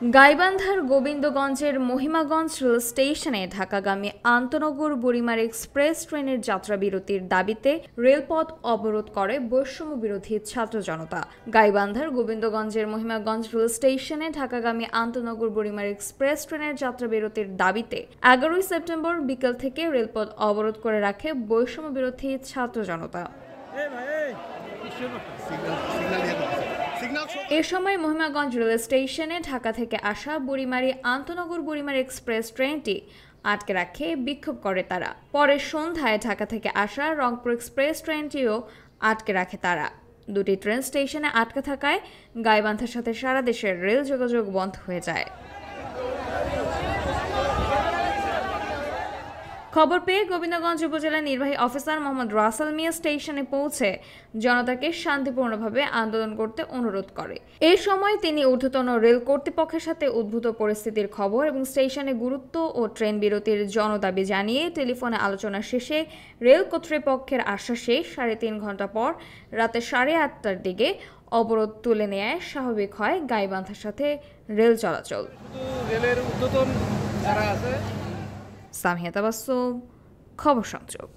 গাইবান্ধার গোবিন্দগঞ্জের মহিমাগঞ্জ রেল স্টেশনে ঢাকাগামী আন্তনগর বুড়িমার এক্সপ্রেস ট্রেনের যাত্রাবিরতির দাবিতে রেলপথ অবরোধ করে বৈষম্য বিরোধী ছাত্র জনতা। গাইবান্ধার গোবিন্দগঞ্জের মহিমাগঞ্জ রেল স্টেশনে ঢাকাগামী আন্তনগর বুড়িমার এক্সপ্রেস ট্রেনের যাত্রাবিরতির দাবিতে 11 সেপ্টেম্বর বিকেল থেকে রেলপথ অবরোধ করে রাখে বৈষম্য বিরোধী ছাত্র জনতা। এ সময় মহিমাগঞ্জ রেল স্টেশনে ঢাকা থেকে আসা বুড়িমারি আন্তনগর বুড়িমার এক্সপ্রেস ট্রেনটি আটকে রাখে বিক্ষোভ করে তারা। পরে সন্ধ্যায় ঢাকা থেকে আসা রংপুর এক্সপ্রেস ট্রেনটিও আটকে রাখে তারা। দুটি ট্রেন স্টেশনে আটকে থাকায় গাইবান্ধার সাথে সারা দেশের রেল যোগাযোগ বন্ধ হয়ে যায়। খবর পেয়ে গোবিন্দগঞ্জ উপজেলা নির্বাহী অফিসার মোহাম্মদ রাসেল মিয়া স্টেশনে পৌঁছে জনতাকে শান্তিপূর্ণভাবে আন্দোলন করতে অনুরোধ করে। এই সময় তিনি ঊর্ধ্বতন রেল কর্তৃপক্ষের সাথে উদ্ভূত পরিস্থিতির খবর এবং স্টেশনে গুরুত্ব ও ট্রেন বিরতির জনদাবি জানিয়ে টেলিফোনে আলোচনা শেষে রেল কর্তৃপক্ষের আশ্বাসে 3.5 ঘণ্টা পর রাতে 8:30টার দিকে অবরোধ তুলে নেয় স্বাভাবিক হয় গাইবান্ধার সাথে রেল চলাচল। সামিয়া তাবাসসুম, খবর সংযোগ।